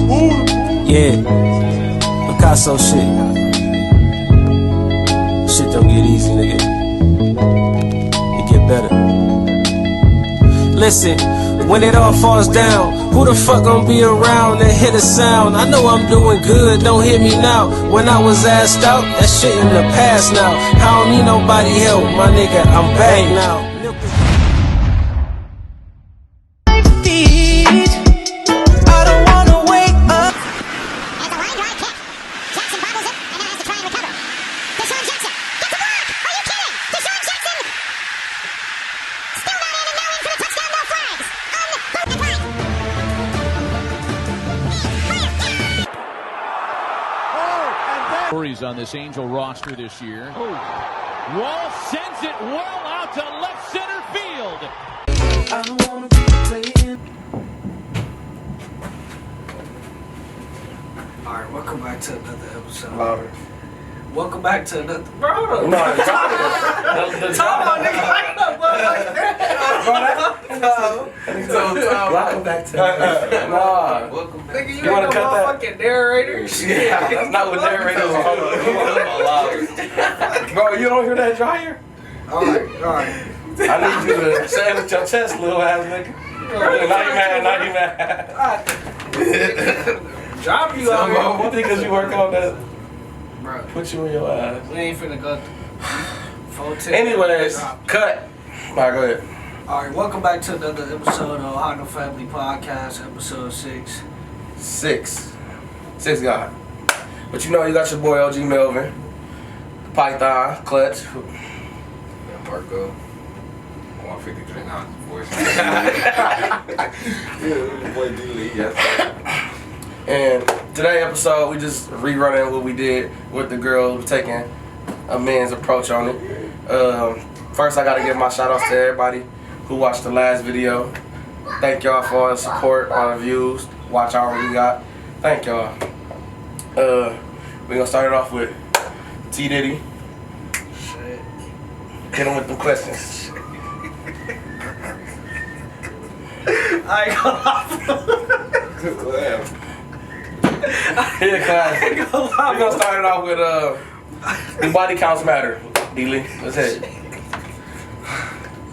Yeah, Picasso shit. Shit don't get easy, nigga. It get better. Listen, when it all falls down, who the fuck gon' be around and hear the sound? I know I'm doing good, don't hear me now. When I was asked out, that shit in the past now. I don't need nobody help, my nigga, I'm back now. On this Angel roster this year. Wall sends it well out to left center field. I don't wanna be playing. Alright, welcome back to another episode. Louder. Welcome back to another. Bro, No, talk about nigga. Welcome back to Welcome back. Nigga, you wanna ain't no cut that? motherfucking narrator. Yeah, that's not what narrators are. Bro, you don't hear that dryer? Alright. I need you to say it with your chest, little ass nigga. Not you mad. Drop you out here. One thing because you work on that, Bro, put you in your ass. we ain't finna go. Anyways, cut. Alright, go ahead. Alright, welcome back to another episode of Ohio Family Podcast, episode 6. Six God. But you know you got your boy LG Melvin, Python, Clutch. Marko. 153 now, voice. Boy D-Lee, yes. And today's episode, we just rerunning what we did with the girl, taking a man's approach on it. First, I gotta give my shout outs to everybody who watched the last video. Thank y'all for all the support, all the views. Watch all we got. Thank y'all. We gonna start it off with T Diddy. Shit. Hit him with the questions. I ain't gonna lie. Here, class. We're gonna start it off with do body counts matter? D-Lee, let's hit it.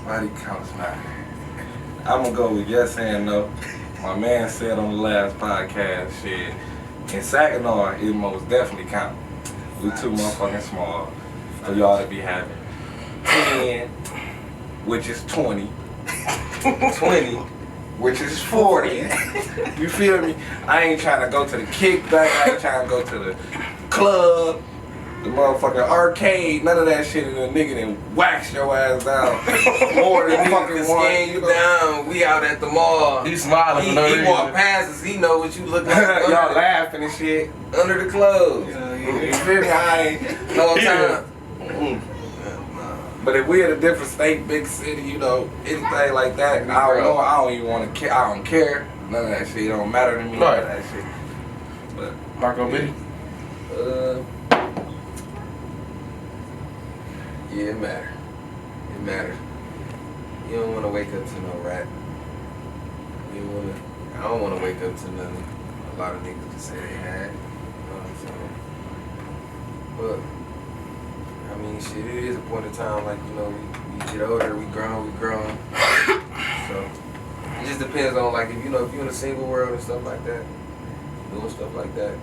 Body counts matter. I'm gonna go with yes and no. My man said on the last podcast, shit, in Saginaw, it most definitely count. We too motherfucking small for y'all to be having 10, which is 20, 20, which is 40. You feel me? I ain't trying to go to the kickback. I ain't trying to go to the club, the motherfucking arcade, none of that shit. And the nigga then wax your ass down more than fucking scan you down. We out at the mall. He smiling for no He reason. walk past us. He know what you look like. Y'all laughing and shit. Under the clothes. You feel me? I ain't No time. But if we in a different state, big city, you know, anything like that, I don't know. I don't even want to care. I don't care. None of that shit. It don't matter to me. None of that shit. But Marko B. Yeah, it matter. It matters. You don't want to wake up to no rat. You don't want to. I don't want to wake up to nothing. A lot of niggas just say they had. You know what I'm saying? But I mean, shit. It is a point in time. Like, you know, we get older, we grown. So it just depends on, like, if you know, if you're in a single world and stuff like that, doing stuff like that. I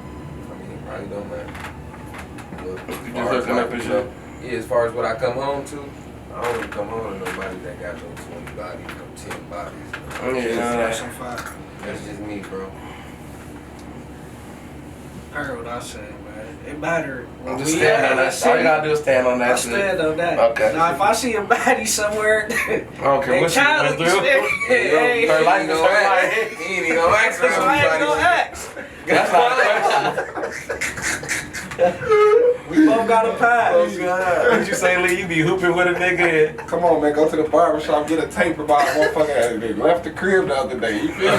mean, it probably don't matter. But You just looking up and shit. yeah, as far as what I come home to, I don't want to come home to nobody that got no 20 bodies, no 10 bodies. Yeah. That's just me, bro. I heard what I said, man. It mattered. I'm just stand on that. All you gotta do is stand on that I shit. stand on that. Okay. Now, if I see a baddie somewhere, Okay, in what you Cali, gonna do? hey, Her life is her life. He ain't even gonna ask for so I ain't gonna ask. That's not a We both got a pass. What you say, Lee? You be hooping with a nigga and come on, man, go to the barbershop, get a tape about motherfucker that left the crib the other day. You feel me?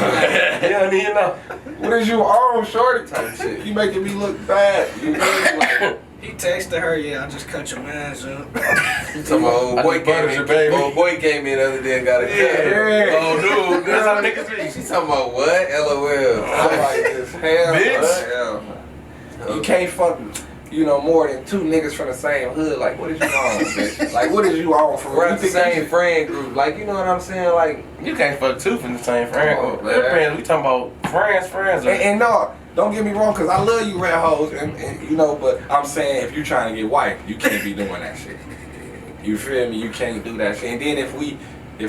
you don't even know. What is you on, shorty? Type shit. You making me look bad. You feel me? Like, He texted her, yeah, I just cut your man's up. Some old boy came in. Old boy came in the other day and got a cut. Yeah. Oh, dude, That's how niggas be. She talking about what? LOL. I'm like this. Hell, Bitch. hell. You can't fuck, more than 2 niggas from the same hood. Like, what is you on, bitch? Like, what is you on for? We're at the same friend group. Like, you know what I'm saying? Like, You can't fuck 2 from the same friend. Come on, We're man. friends. We talking about friends. And no, don't get me wrong, cause I love you red hoes, and but I'm saying if you trying to get white, you can't be doing that shit. You feel me? You can't do that shit. And then if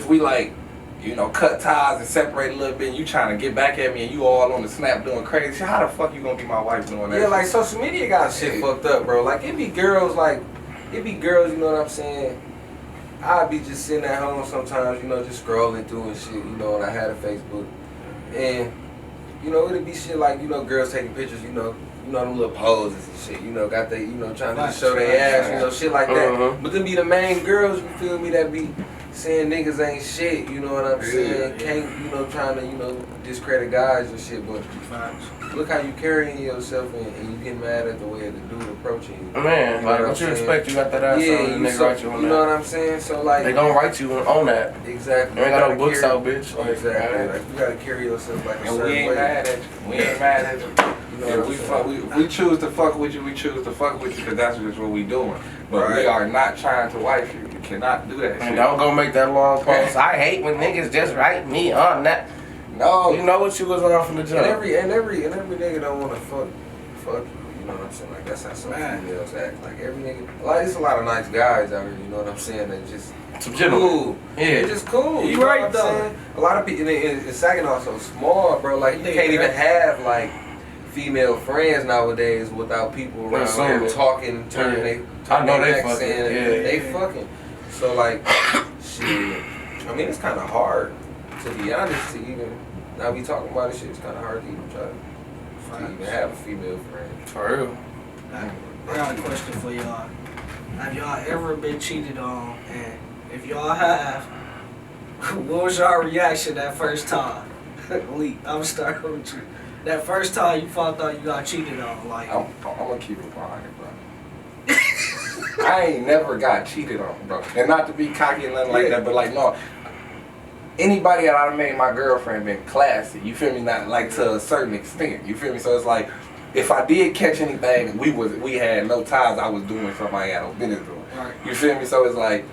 we like, cut ties and separate a little bit, and you trying to get back at me, and you all on the snap doing crazy shit, how the fuck you gonna be my wife doing that? yeah, shit? like social media got shit fucked up, bro. Like, it be girls, you know what I'm saying? I'd be just sitting at home sometimes, just scrolling through and shit, and I had a Facebook. And, it'd be shit like, girls taking pictures, them little poses and shit, got they, trying to just show their ass, shit like that. But then be the main girls, you feel me, that be saying niggas ain't shit, you know what I'm saying? Can't, trying to, discredit guys and shit, but look how you carrying yourself and you get mad at the way the dude approaching you. Man, You know like what what you I'm expect? You got that ass on, and they write you on you that. know what I'm saying? So like They gonna write you on that. exactly. You ain't got no gotta books carry- out, bitch. Like, Exactly. Like, you gotta carry yourself like a And we certain ain't way. mad at you. We ain't mad at you. You know If what we I'm fuck, we choose to fuck with you, we choose to fuck with you because that's just what we doing. But we Right. are not trying to wife you. You cannot do that And shit. don't go make that long post. I hate when niggas just write me on that. No. You know what you was on from the And jump. every nigga don't wanna fuck you. You know what I'm saying? Like that's how some females act. Like every nigga, there's a lot of nice guys out here. You know what I'm saying? That just Some gentlemen. cool. Yeah. They're just cool. You know right, what I'm though. saying? A lot of people in Saginaw so small, bro. Like you can't even have like female friends nowadays without people around Assuming. here talking, turning they. I know they back, fucking, saying yeah. They fucking. So like, shit. I mean, it's kind of hard to be honest. To even now we talking about this shit, it's kind of hard to even try to even have a female friend. For real. I got a question for y'all. Have y'all ever been cheated on? And if y'all have, what was y'all reaction that first time? Lee, I'm starting with you. That first time you found out you got cheated on, like, I'm gonna keep it behind it, bro. I ain't never got cheated on, bro. And not to be cocky and nothing like that, but like, no. Anybody that I made my girlfriend been classy, you feel me? Not like to a certain extent, you feel me? So it's like, if I did catch anything, we had no ties. I was doing something I had no business doing. Right. You feel me? So it's like,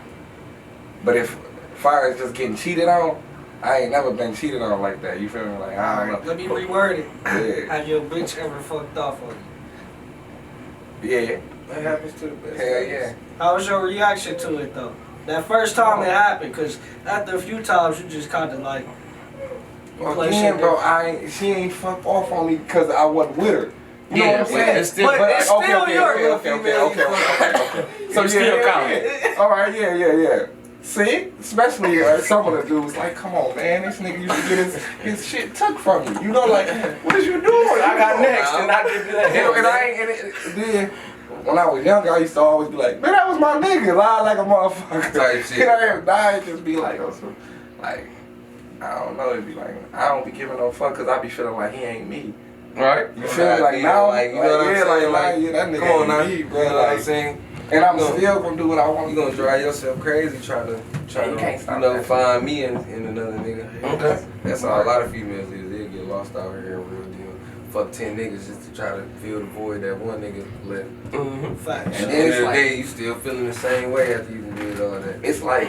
but if far as just getting cheated on, I ain't never been cheated on like that. You feel me? Like I don't know. let me reword it. Yeah. Have your bitch ever fucked off on you? Yeah. That happens to the best. Hell yeah. How was your reaction to it though? That first time it happened, cause after a few times you just kind of like. Again, bro, she ain't fucked off on me because I wasn't with her. You know what I'm saying? It's still, But it's still your okay. So You still count. yeah. All right, yeah. See, especially some of the dudes like, come on, man, this nigga used to get his shit took from you. You know, like, what is you doing? I got next, and I did that. Then when I was younger, I used to always be like, man, that was my nigga, lie like a motherfucker. Type shit. You know, I just be like, like, I don't know, it'd be like, I don't be giving no fuck because I be feeling like he ain't me. Right? You feel me? Like now, like, you know what I'm saying? Like, yeah, that nigga come on ain't now, me, you bro. know what I'm Like, saying? and I'm You gonna- still gonna do what I want. You gonna drive yourself crazy trying to you can't stop that. find me in another nigga. Okay. That's how a lot of females is. They get lost out here in real deal. Fuck 10 niggas just to try to fill the void that one nigga left. Mm-hmm. Facts. And And then it's the like- day you still feeling the same way after you did all that. It's like,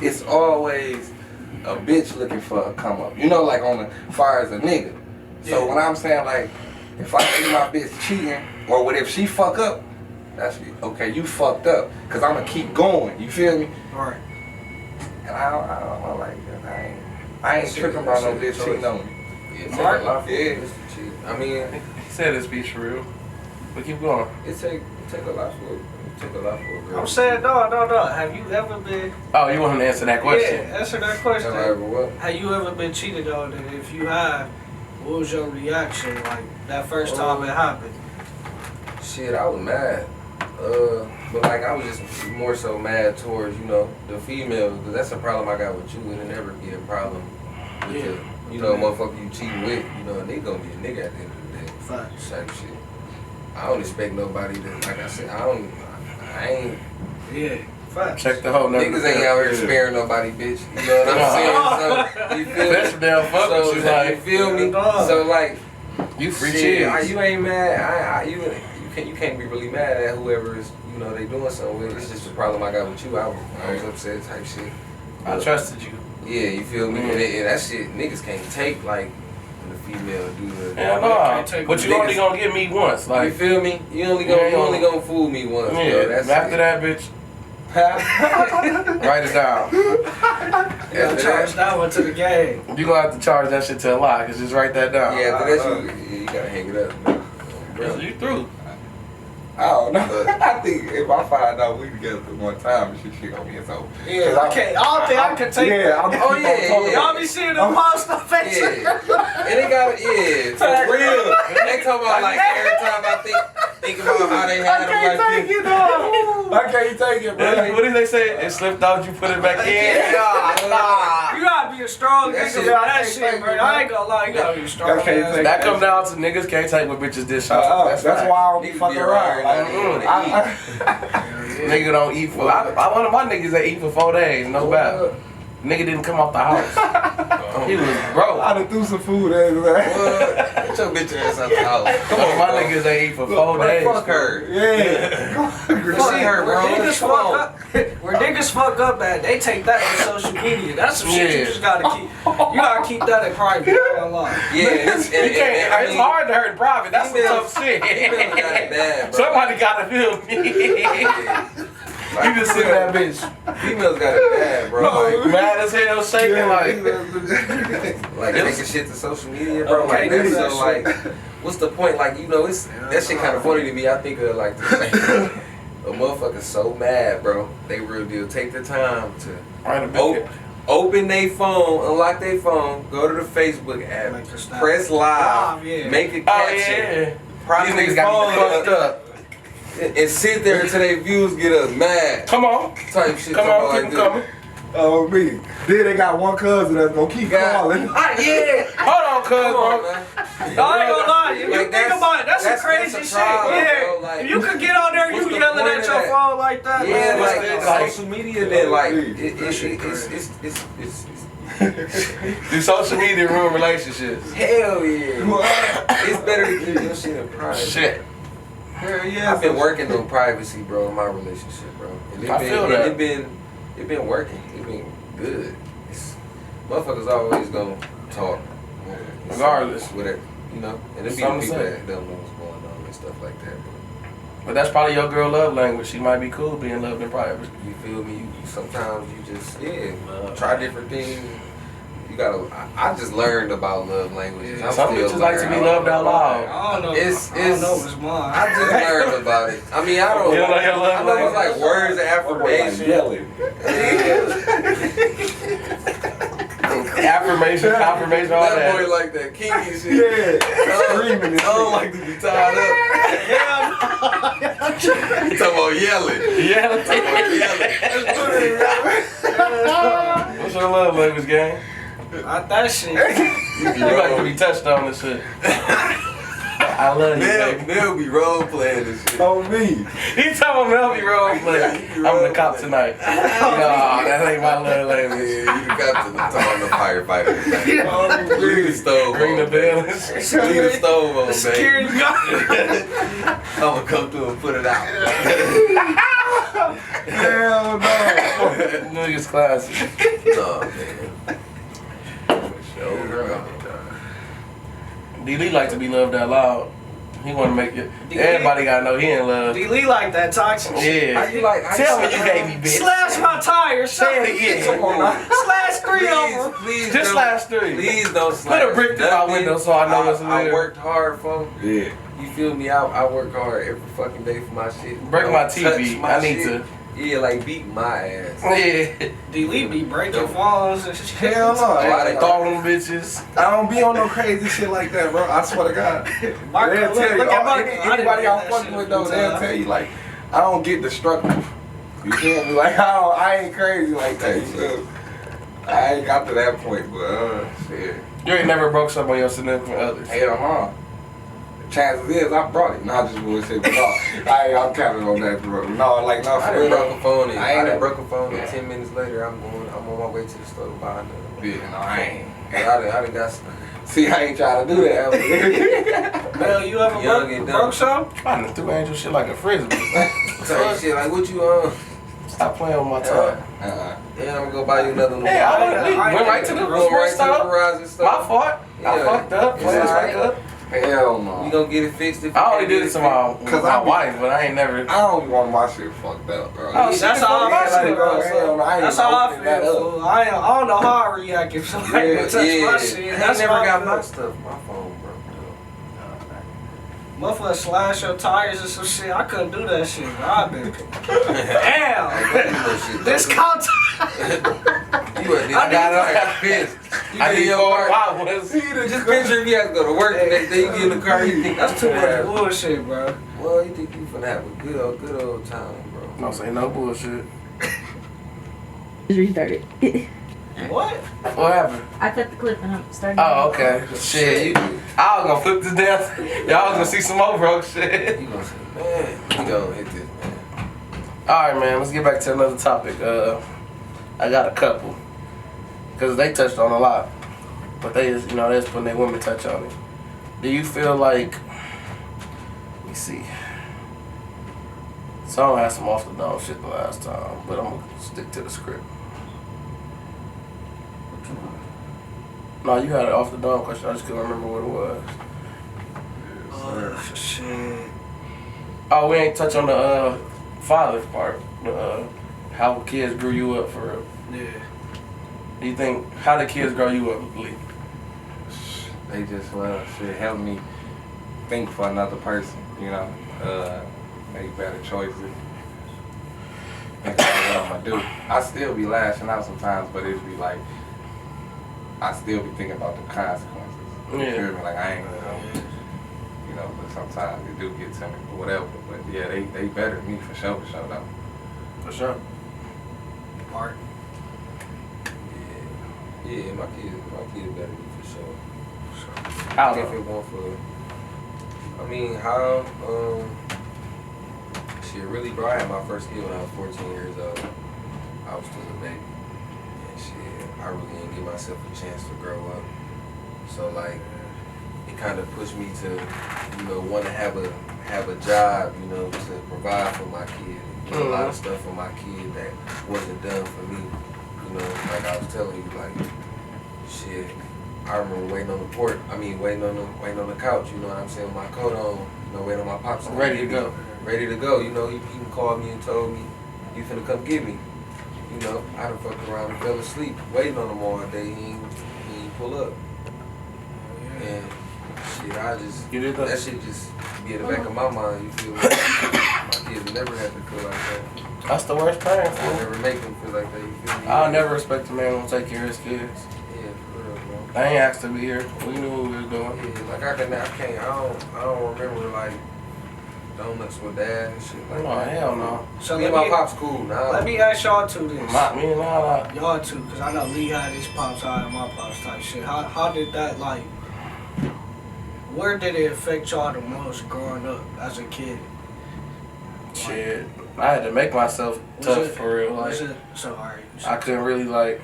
it's always a bitch looking for a come up. You know, like on the far as a nigga. So when I'm saying like, if I see my bitch cheating, or what if she fuck up, that's okay. You fucked up, cause I'ma keep going. You feel me? Right. And I don't know, like I ain't tripping about no bitch cheating on me. Yeah, it take Mark? a lot for Yeah. a bitch to cheat. I mean, He said this speech for real. But keep going. it take a lot for a girl. I'm saying no. Have you ever been? Oh, you want him to answer that question? Yeah, answer that question. Have I ever what? Have you ever been cheated on? And if you have, what was your reaction like that first time it happened? Shit, I was mad. But like I was just more so mad towards, the female, because that's a problem I got with you. It'll never be a problem with the, motherfucker you cheating with, and they gonna be a nigga at the end of the day. Facts. Type shit. I don't expect nobody to, like I said, I ain't. Yeah. Facts. Check the whole number. Niggas ain't out here sparing nobody, bitch. You know what I'm saying? So, you feel me? That's what they'll fuck with you, like. You feel me? So, like, You free shit, cheese. you ain't mad. You can't be really mad at whoever is, you know, they doing something with. It's just a problem I got with you. I was upset type shit. I trusted you. Yeah, you feel me? And that shit, niggas can't take, like, when the female do the. Yeah, no. But you only gonna get me once, You like. feel me? You only gonna fool me once, Yeah. bro. That's After it. that, bitch. Write it down. You gotta charge that one to the game. You gonna have to charge that shit to a lot, cause just write that down. Yeah, after that, you gotta hang it up, bro. Bro, you through. I don't know. I think if I find out we together at one time, shit gonna be so. Yeah, I don't think I can take that. Oh yeah, Y'all be seeing them post on Facebook. yeah. And they got it, for real. They talking about like every time I think about how they had them like this. I can't take it, bro. What did they say? It slipped out, you put it back in. Nah. You gotta be a strong That nigga shit- about that I shit, can't bro. take I ain't gonna lie, you gotta be a strong I can't ass. take That come down to niggas can't take what bitches dish out. That's right. why I don't be Niggas fucking be around. around, Like, they Nigga don't eat for. I one of my niggas that eat for 4 days, no bad. Nigga didn't come off the house. He was broke. I done threw some food at his ass. What? Get your bitch ass out the house. Come on, my niggas ain't eat for 4 days. Fuck her. Yeah. Fuck her, bro. Where niggas Come fuck on. up, where niggas fuck up at, they take that to social media. That's some shit Yeah. you just gotta keep. You gotta keep that in private. I ain't gonna lie. Yeah, it's, You can't. It's hard to hurt in private. That's some Females- tough shit. Females got it bad, bro. Somebody gotta feel me. You just sit that bitch. Females got it bad, bro. Like, Mad as hell, shaking like taking shit to social media, bro. Okay, Like that's do so that like, what's the point? Like, you know, it's that shit kind of funny to me. I think of like a motherfucker so mad, bro. They real deal take the time to open their phone, unlock their phone, go to the Facebook app, Make a snap. press live, Yeah. make a Oh caption, yeah. prop These their niggas got me phone fucked up. and sit there until their views get us mad. Come on. Type shit. Come talking on, like keep this. them coming. Oh, me. Then they got one cousin that's gonna keep calling. Yeah. Hold on, cuz, Come on, bro. man. I ain't gonna lie, if you Like, think about it, that's some crazy that's a shit. problem, Yeah. bro. Like, If you could get on there and what's you the yelling point at of your that? phone like that, Yeah, man, like it's- like- social media, then like That shit it's Do social media ruin relationships? hell yeah. It's better to keep your shit in private. Shit. Hell yeah. I've been working on privacy, bro, in my relationship, bro. And I feel that. it been working. It been good. Motherfuckers always gonna talk, Regardless. whatever, you know. And it be Something people to say. that don't know what's going on and stuff like that. But that's probably your girl love language. She might be cool being loved in private. You feel me? Sometimes you just try different things. You gotta. I just learned about love languages. I'm Some still bitches like to be learning. loved out loud. I don't know. It's- I don't know if it's mine. I just learned about it. I mean, I don't. You don't know your love I know it's language? like words of affirmation. Affirmation, confirmation, all That boy that. like that kinky shit. Yeah. Screaming and I don't like to be tied up. You talking about yelling? Yeah. Talking about yelling. What's your love language, gang? Not that shit. You like to be touched on and shit. I love you, baby. They'll be role playing this shit. On me. He talking about me role play. I'm the cop tonight. Nah, that ain't my love language. Yeah, you got to talk on the firefighter. Leave the stove Bring the on. bell. Leave the stove on, baby. Security guard. I'm gonna come through and put it out. Hell no. Niggas classic. No, man. Show girl. D-Lee like to be loved out loud. He want to make it. Everybody gotta know he in love. D-Lee like that toxic shit. How Yeah. you like? Tell me you gave me, bitch. Slash my tires. Say it again. Come on now. Slash 3 of them. Please, Just don't- last 3. Please don't slash. Put a brick through my window so I know it's I real. worked hard for him. Yeah. You feel me? I work hard every fucking day for my shit. Break Don't my touch TV. my I need shit. Yeah, like beat my ass. Yeah. D-Lee be breaking phones and shit. Hell no. Why they Throw them bitches. I don't be on no crazy shit like that, bro. I swear to God. Marko, They'll tell you, look at Marko. anybody I'm fucking with though, they'll tell you like, I don't get destructive. You feel me? Like I ain't crazy like that. You feel me? I ain't got to that point, but shit. You ain't never broke something on your significant others. Hell no. chances is I brought it. Not just bullshit, but no, I'm counting on that, bro. No, like, no, I for done real. broke a phone. I done broke a phone, and 10 minutes later, I'm on my way to the store to buy another. Yeah, no, I ain't. I done got some. See, I ain't trying to do that. Mel, you ever Young and broke dumb. something? I done threw Angel shit like a frisbee. Say shit like, what you Stop playing with my time. Uh-uh. Yeah, I'm gonna go buy you another one. Hey, I went right to the Going right to the stop. garage and My stuff. fault. I Yeah. fucked up. It's Plans alright. back up. Hell no. You gonna get it fixed if you I only can't did get it to my Cause my I be- wife, but I ain't never. I don't want my shit fucked up, bro. Oh, That's how I shit, feel, bro. bro. I ain't That's how I opening that feel, up. fool. I don't know how I react if somebody touch my shit. I That's never how I got feel. my stuff. My phone broke. Motherfucker slash your tires or some shit. I couldn't do that shit, bro. I've been damn. This count. You wasn't I got pissed. I did your part. Just picture if you have to go to work the next day, you get in the car, you think That's too much bullshit, bro. Well, you think you finna have a good old time, bro. Don't say no bullshit. Restarted. What? What happened? I cut the clip and I'm starting. Oh, okay. Shit, I was gonna flip this down. Y'all was gonna see some more broke shit. You gonna say, man, you gonna hit this, man. Alright, man, let's get back to another topic. I got a couple. Because they touched on a lot. But they just, they're just putting their women touch on it. Do you feel like, let me see. So I don't have some off the dome shit the last time, but I'm gonna stick to the script. No, you had an off the dome question. I just couldn't remember what it was. Shit. Oh, we ain't touch on the father part. How kids grew you up for real. Yeah. Do you think, how did kids grow you up, Lee? They just should help me think for another person, make better choices. Think about what I'm gonna do. I still be lashing out sometimes, but it'd be like I still be thinking about the consequences. You feel me? Like I ain't but sometimes it do get to me or whatever. But yeah, they better than me for sure though. For sure. Mark. Yeah, my kid better be for sure. How If it though? want for, I mean, how, shit, really, bro, I had my first kid when I was 14 years old. I was still a baby. And shit, I really didn't give myself a chance to grow up. So, like, it kind of pushed me to, want to have a job, to provide for my kid. Do a lot of stuff for my kid that wasn't done for me. Like I was telling you, like, shit, I remember waiting on the porch. Waiting on the couch. You know what I'm saying? With my coat on. Waiting on my pops. Ready to go. Ready to go. He even called me and told me, "You finna come get me." I done fucked around and fell asleep waiting on him all day. He ain't pull up. And shit, You did that? that shit just be in the back of my mind. You feel me? My kids never had to feel like that. That's the worst parent, I fool. never make them feel like that. You feel me? I'll never respect a man who take care of his kids. Yeah, for real, bro. I ain't asked to be here. We knew what we was doing. Yeah, like I don't remember like donuts with dad and shit like No, that. hell no. So Me and my pop's cool now. let me ask y'all two this. Me and Lala. Y'all too, because I know Lee had his pops, I had my pops type shit. How did that, like, where did it affect y'all the most growing up as a kid? Shit. I had to make myself tough for real. Like, Sorry. I couldn't really, like,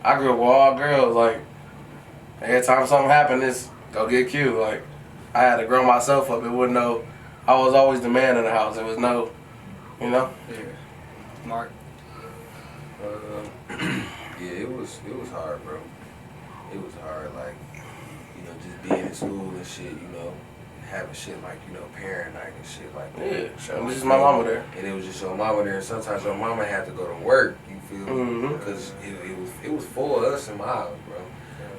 I grew up with all girls. Like, every time something happened, it's go get cute. Like, I had to grow myself up. It wasn't no, I was always the man in the house. It was no, Yeah. Mark. Yeah, it was hard, bro. It was hard, like, just being in school and shit, having shit like, parent night and shit like that. Yeah, sure. This is my mama there. And it was just your mama there, and sometimes your mama had to go to work, you feel me? Mhm. Because it was for us in my house, bro.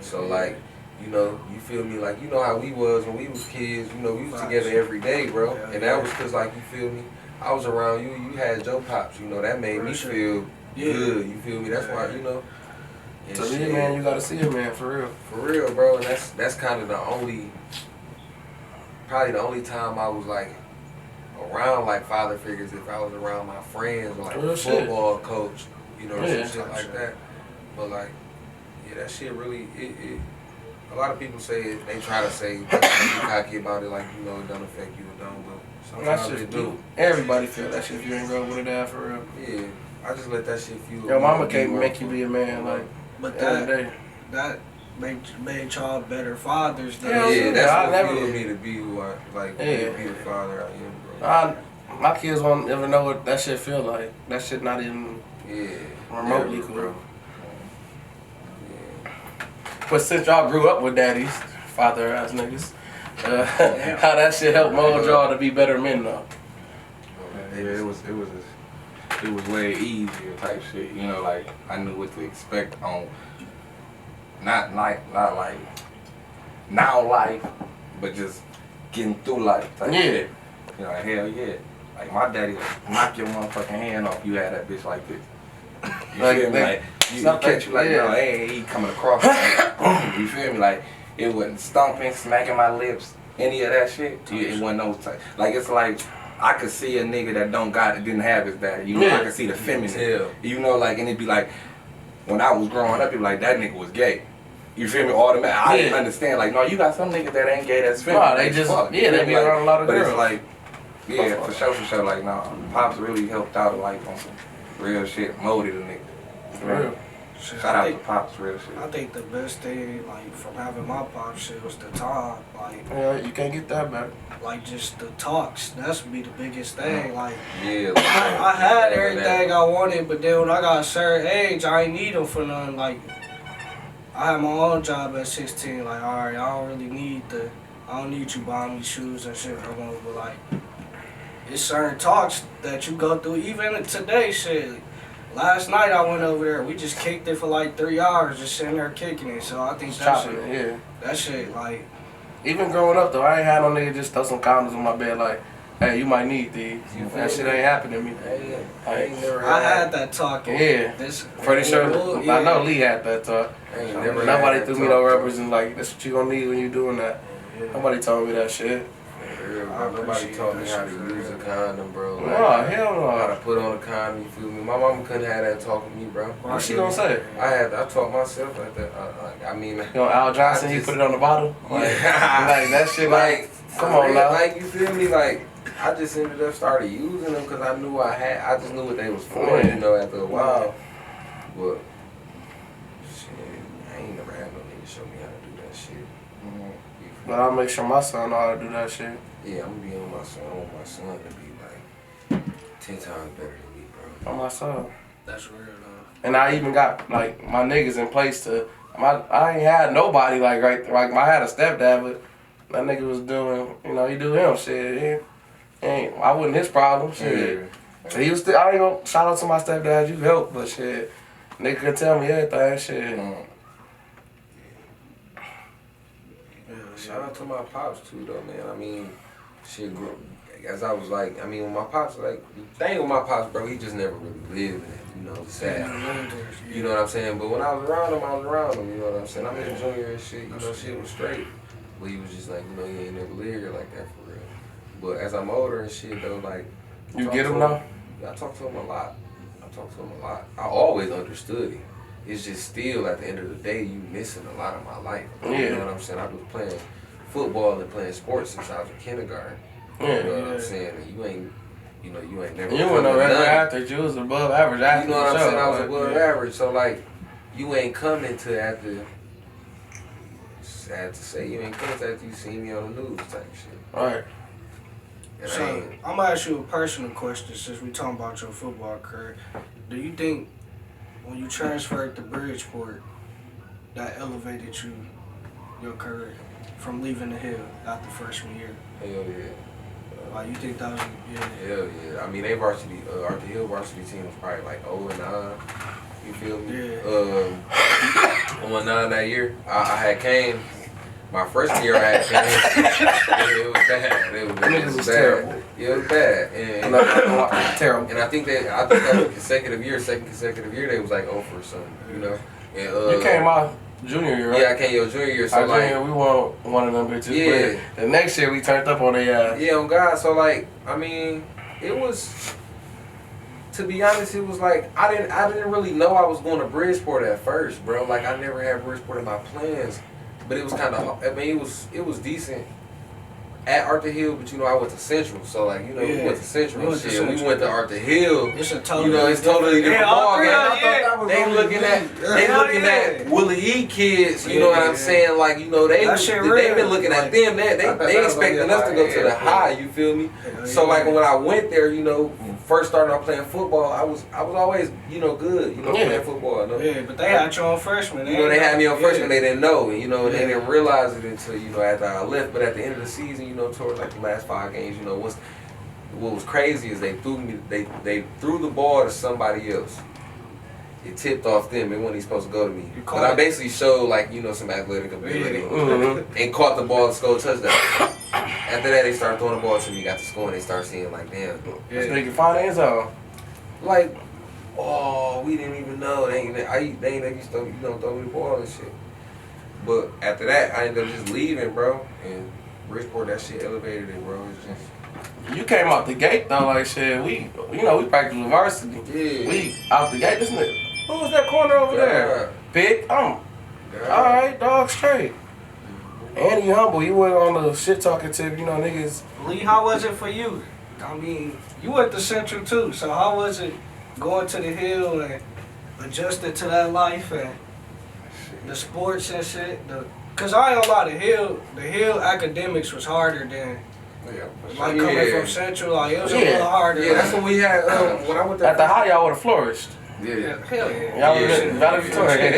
So, like, you feel me? Like, how we was when we was kids, we was together every day, bro. Yeah, and that was because, like, you feel me? I was around you, you had your pops, that made me feel good, you feel me? That's why, and To shit. me, man, you gotta see a man for real. For real, bro, and that's kind of probably the only time I was like around like father figures. If I was around my friends or like Real a shit. football coach, Yeah. some shit like that. But like, yeah, that shit really it a lot of people say they try to say be cocky about it, like it don't affect you, it don't. But That sometimes shit it do. Everybody feel that shit if you ain't grow up with a dad for real. Yeah, I just let that shit fuel. Your mama can't make you be a man like. But every day. that made y'all better fathers. Yeah, that's I what never fueled me to be who I like. Be the father I am, bro. My kids won't ever know what that shit feel like. That shit not even remotely never, cool. bro. But since y'all grew up with daddies, father ass niggas, how that shit helped mold y'all to be better men though? Yeah, it was way easier type shit. Like I knew what to expect on not like now life, but just getting through life type shit. Hell yeah. Like my daddy would knock your motherfucking hand off. You had that bitch like this. You feel me? Like you catch you like, no, he coming across. You feel me? Like it wasn't stomping, smacking my lips, any of that shit. It wasn't those type. Like it's like I could see a nigga that didn't have his daddy. I could see the feminine. Like, and it'd be like when I was growing up, it'd be like that nigga was gay. You feel me? Automatic. I didn't understand. Like, no, you got some niggas that ain't gay that's feminine. No, they just they be around a lot of girls. But it's like, for sure. Like, nah, Pops really helped out like on some real shit, molded a nigga. For real. Shout out to Pops, real shit. I think the best thing, like, from having my pop shit was the time. Like, you can't get that back. Like, just the talks. That's be the biggest thing. Like, Yeah. I had everything I wanted, but then when I got a certain age, I ain't need them for nothing. Like, I had my own job at 16. Like, all right, I don't need you buying me shoes and shit no more. But like, it's certain talks that you go through. Even today, shit. Last night I went over there. We just kicked it for like 3 hours, just sitting there kicking it. So I think that shit, like. Even growing up though, I ain't had no nigga just throw some condoms on my bed like, hey, you might need these. That shit ain't happened to me. I had that talk. Yeah. Pretty sure. I know Lee had that talk. Nobody threw me no rubbers and like, that's what you gonna need when you doing that. Nobody told me that shit. Nobody taught me how to use a condom, bro. Like, no, hell no. How to put on a condom, you feel me? My mama couldn't have that talk with me, bro. What she gonna say? I taught myself like that. I mean, Al Johnson, he put it on the bottle? Like, like that shit, like, come on now. Like, you feel me? Like, I just ended up started using them because I just knew what they was for, after a while. But, shit, I ain't never had no nigga show me how to do that shit. But I'll make sure my son know how to do that shit. Yeah, I'm gonna be on my son. I want my son to be like 10 times better than me, bro. On my son. That's real though. And I even got like my niggas in place to. I ain't had nobody like I had a stepdad, but that nigga was doing. He do him shit. I wasn't his problem. Shit. He was still. I ain't gonna shout out to my stepdad. You helped, but shit, nigga could tell me everything. Shit. Shout out to my pops too, though, man. I mean, shit, as I was like, when my pops, like, the thing with my pops, bro, he just never really lived in it, sad. You know what I'm saying? But when I was around him, you know what I'm saying? I'm in the junior and shit, shit was straight. But he was just like, he ain't never lived here like that for real. But as I'm older and shit, though, like. You get him now? I talk to him a lot. I always understood him. It's just still, at the end of the day, you missing a lot of my life. You know what I'm saying? I was playing football and playing sports since I was in kindergarten. You know what I'm saying? And you ain't never. You weren't no regular athlete. You was above average athlete. You know what I'm saying? I was above average. So, like, you ain't coming to after. Sad to say, you ain't coming to after you see me on the news type shit. Right. So, I'm gonna ask you a personal question since we talking about your football career. Do you think when you transferred to Bridgeport, that elevated your career from leaving the Hill after freshman year? Hell yeah. Like, you think that was, Hell yeah. I mean, they varsity, Arthur Hill varsity team was probably like 0-9. You feel me? Yeah. 0-9 that year. I had came. My freshman year, I had came. It was bad. It was bad. Terrible. Yeah, it was bad. And terrible. And I think that was a second consecutive year, they was like 0 for something, And, you came out junior year, right? Yeah, I came your junior year. So our junior year, we won one of them bitches. Yeah. But the next year, we turned up on their ass. Yeah, on God. So, like, I mean, it was, to be honest, it was like, I didn't really know I was going to Bridgeport at first, bro. Like, I never had Bridgeport in my plans. but it was kind of. I mean, it was decent at Arthur Hill, but you know I went to Central, so like you know we went to Central and shit. We went to Arthur Hill. It's a totally, you know, it's totally different ball game. They looking at Willie E kids. You know what I'm saying? Like you know they been looking at them. They expecting us to go to the high. You feel me? So like when I went there, you know, first started off playing football, I was always you know good. You know playing football. No? Yeah, but they had you on freshman. You know they had me on freshman. They didn't know, and you know they didn't realize it until you know after I left. But at the end of the season, you know, towards like the last 5 games, you know, what was crazy is they threw the ball to somebody else. It tipped off them. It wasn't even supposed to go to me. But I basically showed like, you know, some athletic ability and caught the ball and scored a touchdown. After that, they started throwing the ball to me, got to score, and they started seeing like, damn. This nigga find the end zone. Like, oh, we didn't even know. They ain't let you throw me the ball and shit. But after that, I ended up just leaving, bro. And Bridgeport, that shit elevated it, bro. It's just... You came out the gate though, like shit. We practically varsity. Yeah. We out the gate. This nigga, who was that corner over there? Big. All right, dog, straight. And he humble. He went on the shit talking tip. You know, niggas. Lee, how was it for you? I mean, you went to Central too. So how was it going to the Hill and adjusting to that life and the sports and shit? Cause I ain't gonna lie, the Hill academics was harder than like coming from Central. Like it was a little harder. Yeah, that's what we had when I went there. At the high, y'all would have flourished. Yeah. Hell yeah. Y'all would have been valedictorian.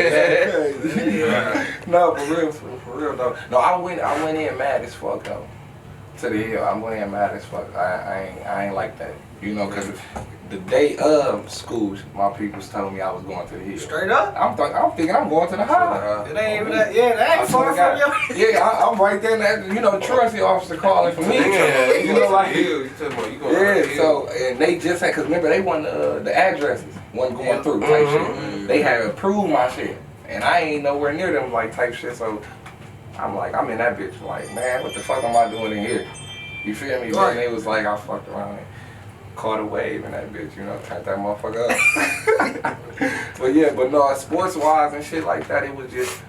No, for real though. No, I went in mad as fuck though. To the Hill, I went in mad as fuck. I ain't like that. You know, cause the day of school, my peoples told me I was going to the Hill. Straight up? I'm thinking I'm going to the high. It ain't even that. Yeah, that ain't far from you. Yeah, I'm right there. You know, the truancy officer calling for me. Yeah, you know, like you talking about you going yeah. So and they just had, cause remember they won the addresses wasn't going through type shit. They had approved my shit, and I ain't nowhere near them like type shit. So I'm like, I'm in that bitch. Like, man, what the fuck am I doing in here? You feel me? Right. And they was like, I fucked around. Caught a wave in that bitch, you know, turned that motherfucker up. but no, sports wise and shit like that, it was just,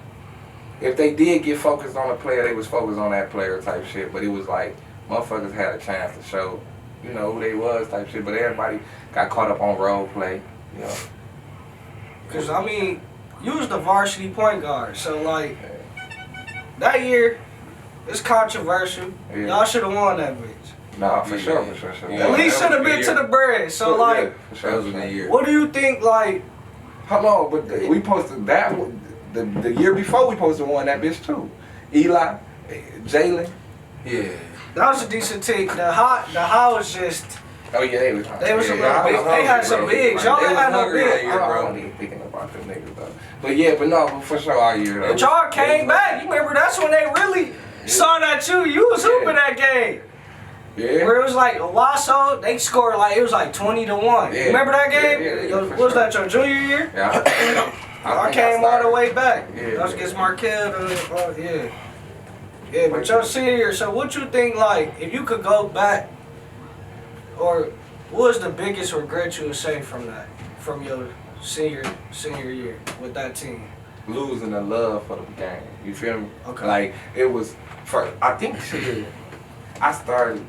if they did get focused on a player, they was focused on that player type shit. But it was like, motherfuckers had a chance to show, you know, who they was type shit. But everybody got caught up on role play, you know. Cause I mean, you was the varsity point guard, so like, that year, it's controversial. Yeah. Y'all should have won that bitch. Nah, for sure. At least should have been to the bread. So like, for sure. That was in the year. what do you think? Like, Hold on, but we posted that the year before we posted one that bitch too. Eli, Jalen. Yeah. that was a decent team. The high was just. Oh yeah, they was. They was a little big. They had some bigs. Y'all ain't had no big. I wasn't even thinking about them niggas though. But yeah, but no, for sure all year though. But y'all came back. You remember that's when they really saw that you was hooping that game. Yeah. Where it was like Owasso, they scored like it was like 20 to 1. Yeah. Remember that game? Yeah, What was that your junior year? Yeah. I came all the way back. Yeah. That was against Markel. Yeah. Yeah, but your senior year. So what you think, like, if you could go back, or what was the biggest regret you would say from that, from your senior year with that team? Losing the love for the game. You feel me? Okay. Like it was for I think shit. I started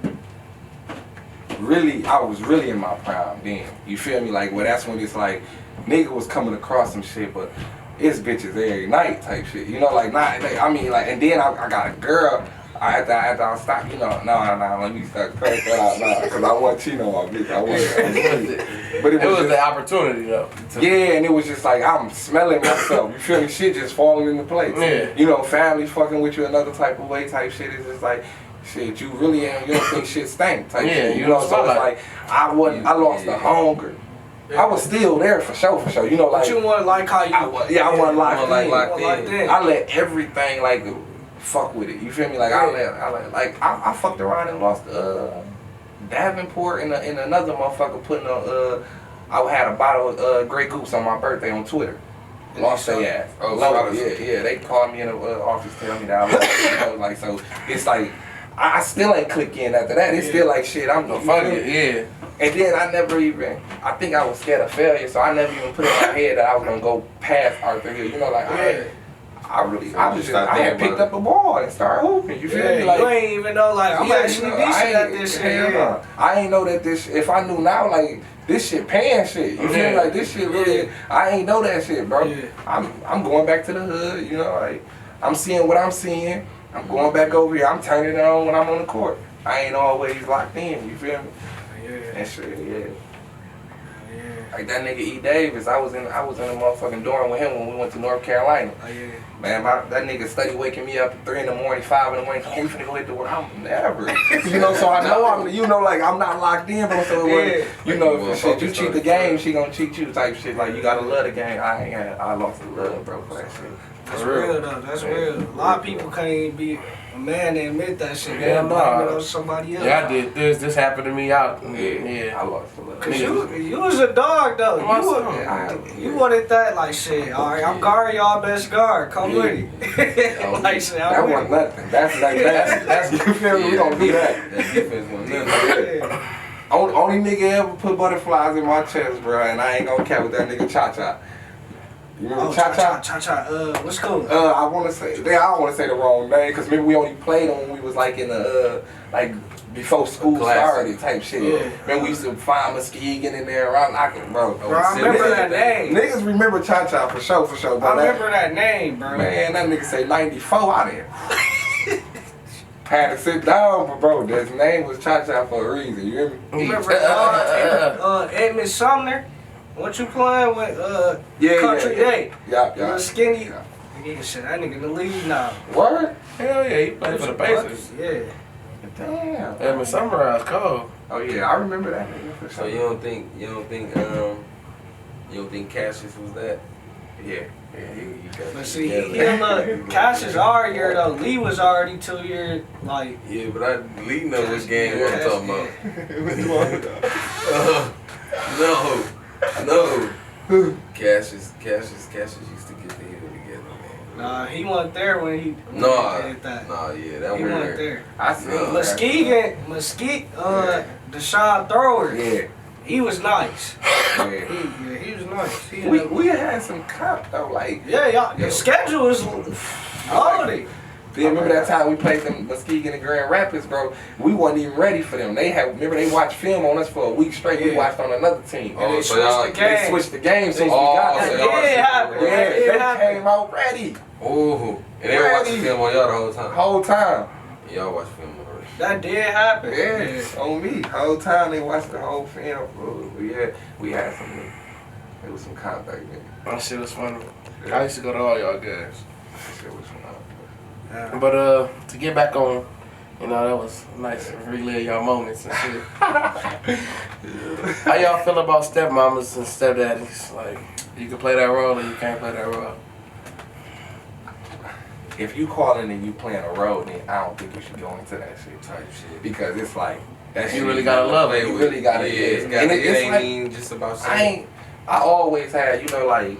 I was really in my prime then. You feel me? Like, well, that's when it's like, nigga was coming across some shit, but it's bitches every night type shit. You know, like, I mean, like, and then I got a girl. After I stopped, you know, no, let me start cutting that out, because I wasn't cheating on my bitch. I wasn't. But it was the opportunity, though. Yeah, and it was just like, I'm smelling myself. You feel me? Shit just falling into place. Yeah. You know, family fucking with you another type of way type shit. It's just like, shit, you really ain't, you don't think shit stank type shit. You know, so it's like, I lost the hunger. I was still there for sure. You know, like. But you wasn't like how you was. Yeah, I wasn't locked in. I let everything, like, fuck with it. You feel me? Like, I fucked around and lost Davenport and another motherfucker putting I had a bottle of Grey Goose on my birthday on Twitter. Lost their ass. Oh, yeah. They called me in the office telling me that I lost. You know, like, so it's like, I still ain't click in after that. It's still like, shit, I'm the funny. Yeah. And then I think I was scared of failure, so I never even put in my head that I was gonna go past Arthur Hill. You know, like, I had picked up a ball and started hooping. You feel me? Like, you ain't even know, like, I'm actually decent at this shit. I ain't know that this. If I knew now, like, this shit paying shit. You feel me? Like, this shit really. I ain't know that shit, bro. Yeah. I'm going back to the hood. You know, like, I'm seeing what I'm seeing. I'm going back over here. I'm turning it on when I'm on the court. I ain't always locked in. You feel me? Yeah. And shit, yeah. Like that nigga E. Davis, I was in a motherfucking dorm with him when we went to North Carolina. Oh, yeah. Man, that nigga steady waking me up at 3 in the morning, 5 in the morning. We finna go hit the work. I'm never. You know, so I know like I'm not locked in, but so you know, if shit, you cheat the game, she gonna cheat you type shit. Like you gotta love the game. I lost the love, bro, for that shit. That's real though. That's real. A lot of people can't even be a man and admit that shit. Yeah, They blame it on somebody else. Yeah, I did. This happened to me out. I lost the love. Cause you was a dog though. You wanted that like shit. All right, I'm guarding y'all best guard. Come with it. Like shit, that wasn't nothing. That's you feel me? We don't do that. That defense wasn't nothing. Only nigga ever put butterflies in my chest, bro, and I ain't gonna care with that nigga Cha-Cha. You remember Cha-Cha? Cha-Cha. What's cool? I want to say, I don't want to say the wrong name, because maybe we only played them when we was like in the, like before school started type shit. Yeah. Man, we used to find Muskegon in there around knocking, bro. Bro, I remember that name. Niggas remember Cha-Cha for sure, bro. I remember that name, bro. Man, that nigga say 94 out there. Had to sit down, but bro, his name was Cha-Cha for a reason, you hear me? Remember Edmund Sumner? What you playing with? Country Day. Yeah. Skinny. Yeah, shit, that nigga in the league now. Word? Hell yeah, he played for the Pacers. Yeah. Damn. Edmund Summerhouse cold. Oh yeah, I remember that nigga for So sure. you don't think Cassius was that? Yeah. He got But it see, together. Cassius our year though. Lee was already 2 years, like. Yeah, but Lee know which game I'm talking about. No. Cassius used to get the hill together, man. Nah, he wasn't there when he did that. Nah, yeah, that He was wasn't there. I see. Mesquite, Deshaun Thrower. Yeah. He was nice. Yeah. He was nice. We had some cop though, like. Y'all. The schedule was loaded. Yeah, remember that time we played them Muskegon and Grand Rapids, bro? We wasn't even ready for them. Remember they watched film on us for a week straight. We watched on another team. And they switched the game. Since we got so there. It They happened. came out ready. Oh, and they were watching film on y'all the whole time. Whole time. Y'all watch film already. That did happen. Yeah, on me. Whole time they watched the whole film, bro. We had some. There was some cop back then. That shit was funny. I used to go to all y'all guys. That shit was fun. But to get back on, you know, that was nice to relive y'all moments and shit. How y'all feel about stepmamas and stepdaddies? Like, you can play that role or you can't play that role? If you calling and you playing a role, then I don't think you should go into that shit Type shit. because it's like that You shit really gotta love it. You really gotta. It And it's ain't like, even just about saying. I always had, you know, like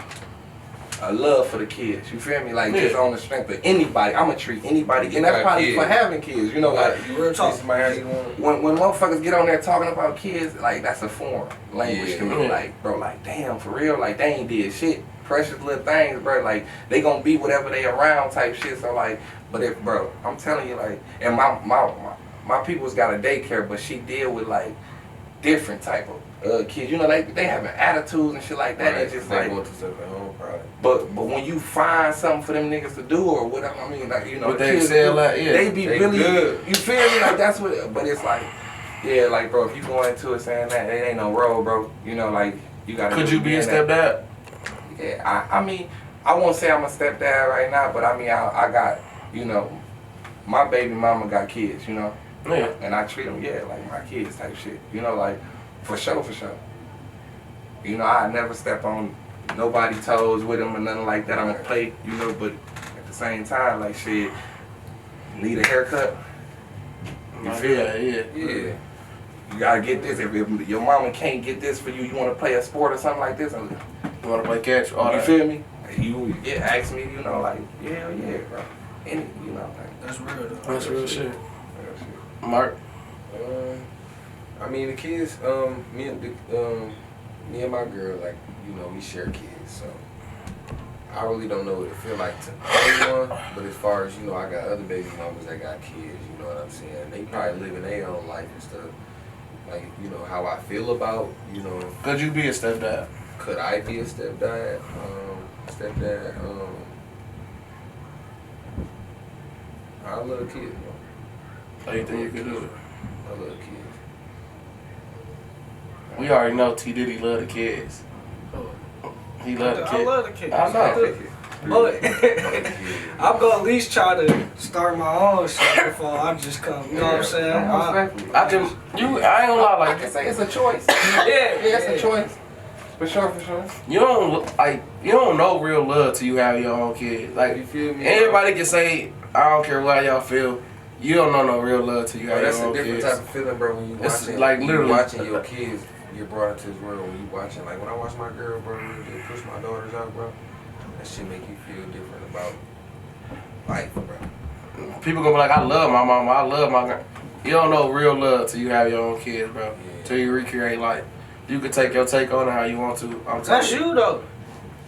a love for the kids. You feel me? Like just on the strength of anybody. I'ma treat anybody, and that's probably for having kids. You know, like Real talk. when motherfuckers get on there talking about kids, like that's a foreign language to me. Like, bro, like damn, for real, like they ain't did shit. Precious little things, bro. Like they gonna be whatever they around type shit. So like, but if bro, I'm telling you, like, and my people's got a daycare, but she deal with like different type of kids. You know, they having attitudes and shit like that. Right, It's just they like. going to stuff at home, probably. But when you find something for them niggas to do or whatever, I mean, like, you know, What the they kids excel do, at, yeah. they be They really good. You feel me? Like that's what. But it's like, yeah, like bro, if you go into it saying that it ain't no road, bro. You know, like you gotta. Could you be a stepdad? Yeah, I mean, I won't say I'm a stepdad right now, but I mean, I got, you know, my baby mama got kids, you know, Yeah. and I treat them, like my kids type shit, you know, like for sure. You know, I never step on nobody's toes with them or nothing like that. I'm gonna play, you know, but at the same time, like shit, need a haircut. You feel? Yeah. You gotta get this. If your mama can't get this for you, you wanna play a sport or something like this. You want to play catch? All You that. feel me? You ask me, you know, like, yeah, bro. Any, you know, like, That's real though. That's real shit. real shit. Mark? I mean, the kids, me and my girl, like, you know, we share kids, so I really don't know what it feel like to own one, but as far as, you know, I got other baby mamas that got kids, you know what I'm saying? They probably living their own life and stuff. Like, you know, how I feel about, you know. Could you be a stepdad? Could I be a stepdad? I love kids, bro. How you think you could do it? I love kids. We already know T Diddy love the kids. He love the kids. I love the kids. I know. But I'm gonna at least try to start my own shit before I just come. You know what I'm saying? I ain't gonna lie, like, It's a choice. It's a choice. For sure. you don't know real love till you have your own kids. Like, You feel me? everybody can say, I don't care what y'all feel. You don't know no real love till you have That's your a own different kids. type of feeling, bro. When you It's watching, like literally watching your kids get brought into this world. When you watching, like when I watch my girl, bro, they push my daughters out, bro. That shit make you feel different about life, bro. People gonna be like, I love my mama, I love my girl. You don't know real love till you have your own kids, bro. Yeah. Till you recreate life. You can take your take on it how you want to. That's you though.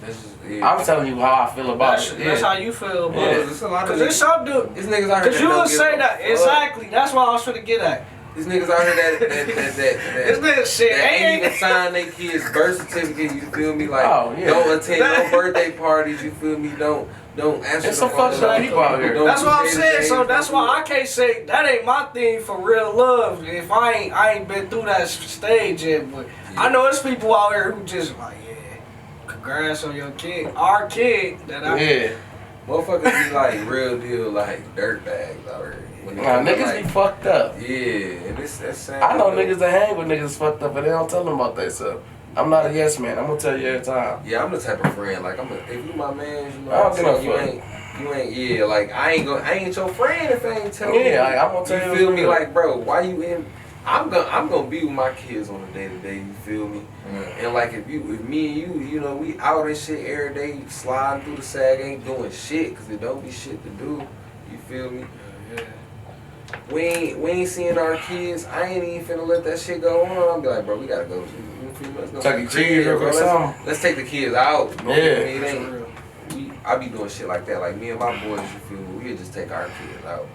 That's just, I'm telling you how I feel about it. That's how you feel about it. There's a lot of Cause there's some dude. These niggas out here. Cause you would say that exactly. That's what I was trying to get at. These niggas out here This nigga shit that ain't even ain't. sign their kids' birth certificate. You feel me? Like, Oh, yeah. don't attend no birthday parties. You feel me? Don't answer. There's some fucked up people out here. That's what I'm saying. So that's why I can't say that ain't my thing for real love. If I ain't been through that stage yet, but I know there's people out here who just like, yeah, congrats on your kid, our kid. That I Motherfuckers be like real deal, like dirt bags out here. Nah, niggas be fucked up. Yeah, and that's sad. I know niggas that hang with niggas fucked up, but they don't tell them about themselves. I'm not a yes man. I'm gonna tell you every time. Yeah, I'm the type of friend. Like if you my man, you know, I don't what I'm saying, you ain't. Yeah, like I ain't your friend if I ain't telling you. Yeah, like, I'm gonna tell you. You feel me? Like, bro, why you in? I'm gonna be with my kids on a day to day. You feel me? And like if me and you know, we out and shit every day, sliding through the sag, ain't doing shit because there don't be shit to do. You feel me? Yeah. We ain't seeing our kids. I ain't even finna let that shit go on. I'll be like, bro, we gotta go. Let's go. Chuck E. Cheese or something. Let's take the kids out. Yeah. It ain't. I be doing shit like that. Like me and my boys, you feel me? We'll just take our kids out.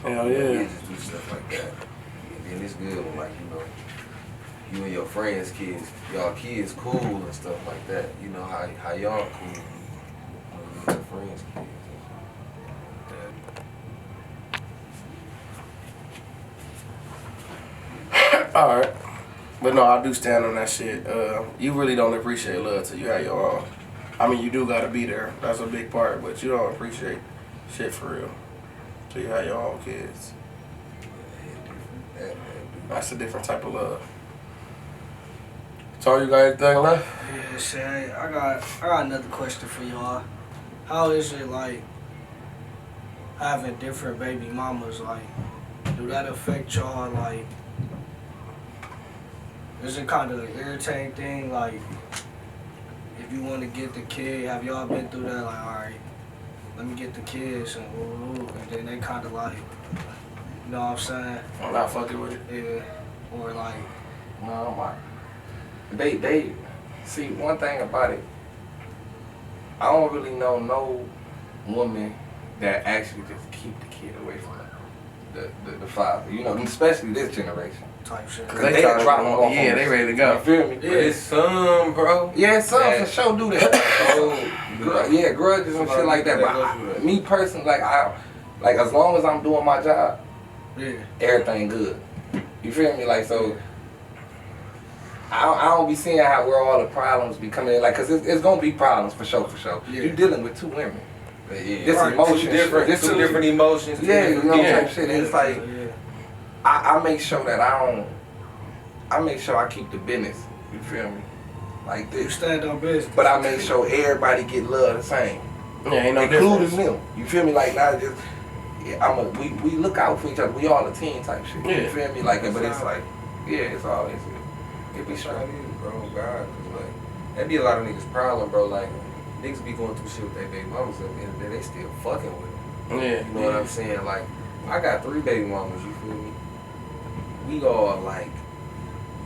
Hell We'll yeah. just do stuff like that. And then it's good when, like, you know, you and your friends' kids, y'all kids cool and stuff like that. You know how y'all cool. You know, your friends' kids. Alright. But no, I do stand on that shit. You really don't appreciate love till you have your own. I mean, you do gotta be there. That's a big part, but you don't appreciate shit for real till you have your own kids. That's a different type of love. So you got anything left? Yeah, shit. I got another question for y'all. How is it like having different baby mamas? Like, do that affect y'all? Like, is it kind of an irritating thing? Like, if you want to get the kid, have y'all been through that? Like, all right, let me get the kids, and then they kind of like, you know what I'm saying? I'm not fucking with it. Yeah. Or like, No, my. They see one thing about it. I don't really know no woman that actually just keep the kid away from the father. You know, especially this generation. type shit. Cause they drop them off. Yeah, they ready to go. You feel me? But it's some, bro. Yeah, some Yeah. for sure do that. Grudges and shit like that. But me personally, like as long as I'm doing my job, Yeah. everything good. You feel me? Like so. I don't be seeing how where all the problems be coming in, like, cause it's gonna be problems for sure. Yeah. You dealing with two women. Yeah. This Right. emotion, This two different emotions. Yeah, you know, Yeah. type shit. And it's like Yeah. I make sure that I make sure I keep the business. You feel me? Like You this. stand on business. But I make sure everybody get love the same, Yeah, ain't no including difference. them. You feel me? Like not just. Yeah, we look out for each other. We all a team type shit. Yeah. You feel me? Like, but it's like, yeah, it's all it's. It be That's straight. how it is, bro. God, 'cause like that be a lot of niggas' problem, bro. Like niggas be going through shit with their baby mamas, and at the end of the day, they still fucking with them. Yeah. You know what I'm saying? Like I got 3 baby mamas. You feel me? We all like,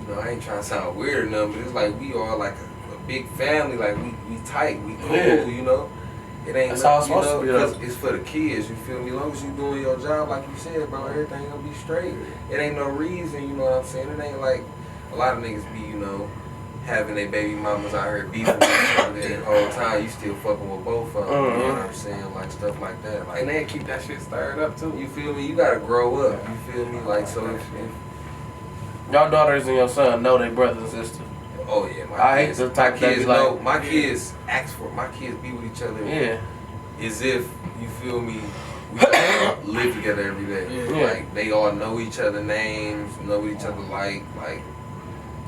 you know, I ain't trying to sound weird or nothing, but it's like we all like a big family. Like we tight, we cool. Yeah. You know. it ain't That's how nothing, it's supposed to be, though. 'cause it's for the kids, you feel me? As long as you doing your job like you said, bro, everything gonna be straight. It ain't no reason, you know what I'm saying? It ain't like a lot of niggas be, you know, having their baby mamas out here beefing with each other the whole time. You still fucking with both of them, you know what I'm saying? Like stuff like that. Like, And they keep that shit stirred up too. you feel me? You gotta grow up. You feel me? Like so. If Y'all daughters and your son know they brothers and sisters. oh yeah, my I hate kids, the type my that kids be know. like- My kids ask for. My kids be with each other. Yeah. As if you feel me. We all live together every day. Yeah. Like they all know each other names, know what each other like.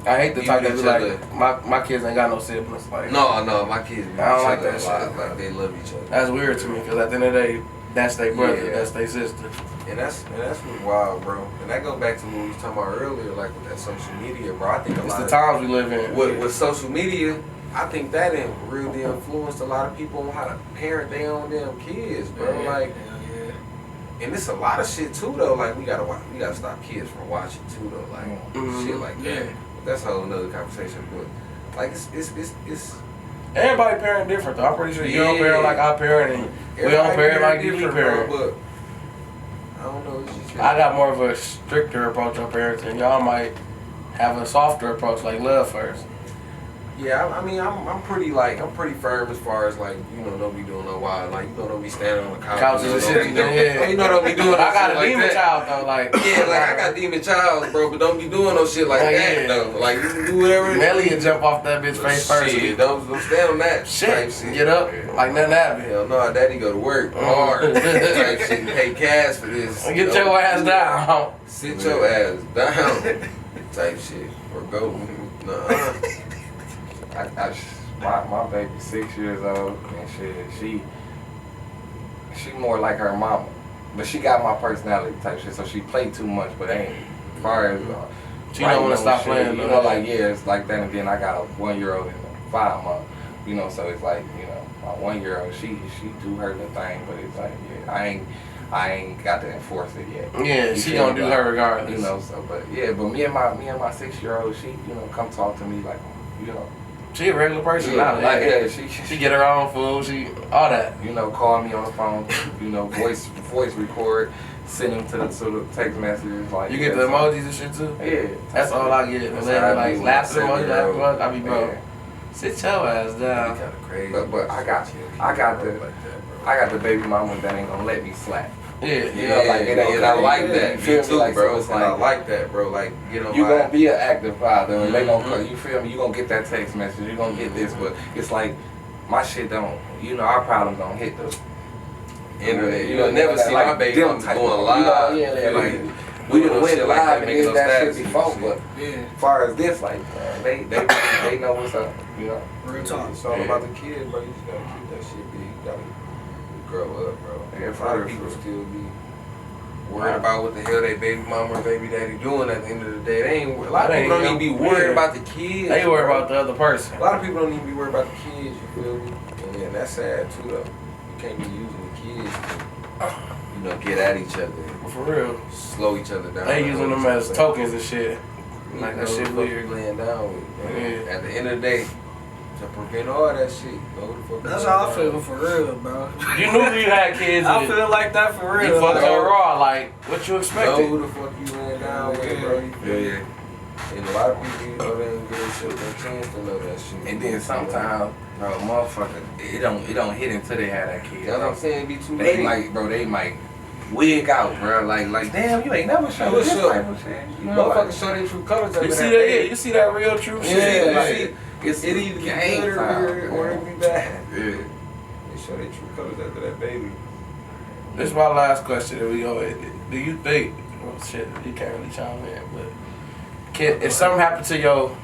I hate the Be type with that be each like, my kids ain't got no siblings. Like, No, my kids be with I don't each like other that a lot. shit. Like they love each other. that's weird to me because at the end of the day, that's their brother, Yeah. that's their sister. And that's what's wild, bro. And that go back to what we was talking about earlier, like with that social media, bro. I think a It's lot the of times we live in. with social media, I think that really influenced a lot of people on how to parent their own damn kids, bro. Like, and it's a lot of shit too, though. Like we gotta stop kids from watching too, though. Like shit like that. But that's a whole nother conversation. But like it's Everybody parent different though. I'm pretty sure you don't parent like I parent and we don't everybody parent like you different, parent. bro, but I don't know. It's just I got more of a stricter approach on parenting. Y'all might have a softer approach, like love first. Yeah, I mean, I'm pretty firm as far as like, you know, don't be doing no wild, like, you know, don't be standing on the couch. Couches and shit. Yeah. You know, don't be doing no I got shit a like demon that. child though, like Yeah, like I got demon child, bro, but don't be doing no shit like Oh, that, yeah. though. Like, you can do whatever. Nelly can jump off that bitch face first. Shit, don't stand on that type Shit, get up like nothing happened. Hell no, daddy go to work hard. Type shit, pay cash for this. Get you know? your ass down. Sit your ass down. Type shit, or go. Nah. My baby 6 years old and shit, she more like her mama, but she got my personality type shit, so she play too much, but ain't as far as She don't want to stop shit, playing. you know, like yeah, it's like that. And then I got a 1-year-old and a 5-month, you know, so it's like, you know, my 1-year-old she do her little thing, but it's like yeah, I ain't got to enforce it yet. Yeah, You she feel gonna me? do Like, her regardless. you know. So, but yeah, but me and my 6-year-old, she, you know, come talk to me like, you know. She a regular person Yeah, now. like, Yeah, yeah, she get her own food. She all that. you know, call me on the phone, you know, voice record, send them to the text messages. Like You get the emojis and shit too. Yeah, That's all I get. That's And then how I like be laughter with my emoji, 7-year-old. I be bro. Yeah. Sit your ass down. Kinda crazy. But I got the baby mama that ain't gonna let me slap. Yeah, You know, like, it ain't- and I like yeah, that. you Me feel me? too, Like, bro. so it's And I like- like that, bro. Like, get on You my. gonna be an active father, and they gonna, Mhm. you feel me? You gonna get that text message, you gonna get this, but it's like my shit don't. You know, our problems don't hit the Internet. You know, never see my baby them mama type going of- live. You know, yeah, like, we doing done went shit live like that, and making did those that shit statuses and before, shit. but Yeah, as far as this, like they know what's up. You know. real talk. It's all Yeah. about the kid, bro. You just gotta keep that shit big. You gotta grow up, bro. Yeah, A lot for of people real. still be worried about what the hell they baby mama or baby daddy doing at the end of the day. They ain't. A lot of They people don't ain't even be worried yeah. about the kids. They worry bro. about the other person. A lot of people don't even be worried about the kids. You feel me? And then that's sad too, though. You can't be using the kids to, you know, get at each other, For real. slow each other down. They using them as tokens and shit. You Like know that who shit the fuck weird. you laying down with. Man. Yeah. At the end of the day, to prevent all that shit, know who the fuck That's you how I laying feel down for real, bro. You knew you had kids. I And feel like that for real. you fucked bro. her raw. Like what you with. Know expected? who the fuck you laying down with, bro. You feel me? And a lot of people, you know, they don't get a shit, their chance to know that shit. And then sometimes, bro, motherfucker, it don't hit until they have that kid. That's what Bro. I'm saying, be too They late. might, bro, they might wig out, bro. Like, damn, you ain't never shown What's this up? type of shit. You know, Motherfuckers like, show their true colors. after You see that that? baby. Yeah, you see that real true Yeah, shit. like, Like, it's it either be game good time, or it be bad. Yeah. They show their true colors after that baby. this is my last question. That we go. Do you think? Well, shit, you can't really chime in, but if something happened to your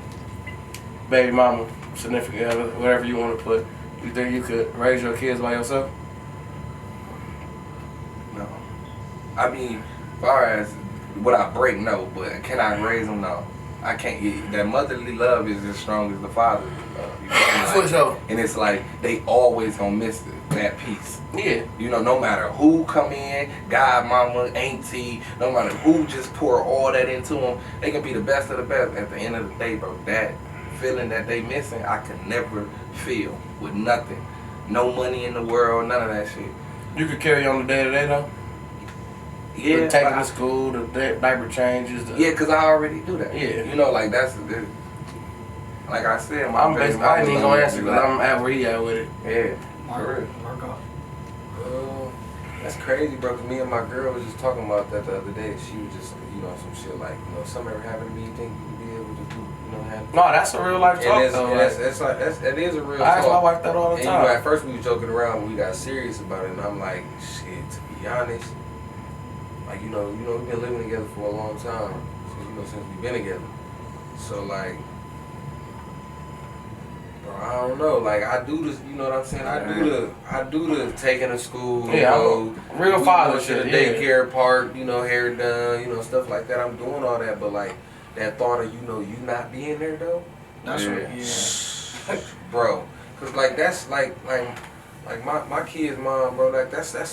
baby mama, significant other, whatever you want to put, you think you could raise your kids by yourself? No. I mean, as far as would I break, no. But can I raise them? No. I can't. That motherly love is as strong as the fatherly love. You feel me? For Like, sure. and it's like they always gonna miss that piece. Yeah. You know, no matter who come in, godmama, auntie, no matter who just pour all that into them, they can be the best of the best. At the end of the day, bro, that feeling that they missing, I can never feel with nothing. no money in the world, none of that shit. You could carry on the day to day though. Yeah, Taking to school, the diaper changes. Yeah, cause I already do that. Yeah. You know, like that's like I said, I ain't even gonna answer because I'm at where he at with it. Yeah. Marko. That's crazy, bro. Cause me and my girl was just talking about that the other day. She was just, some shit like, something ever happened to me, you think you could be able to do, have. No, that's a real life talk though. That is a real talk. I ask my wife that all the time. And at first we was joking around, but we got serious about it, and I'm like, shit. To be honest, like we've been living together for a long time, since we've been together. So like. I don't know, like I do this, you know what I'm saying? I do the taking to school, real father shit, the daycare park, hair done, stuff like that. I'm doing all that, but like that thought of you not being there though. That's right. Bro, cause like that's like my kid's mom, bro. Like that's a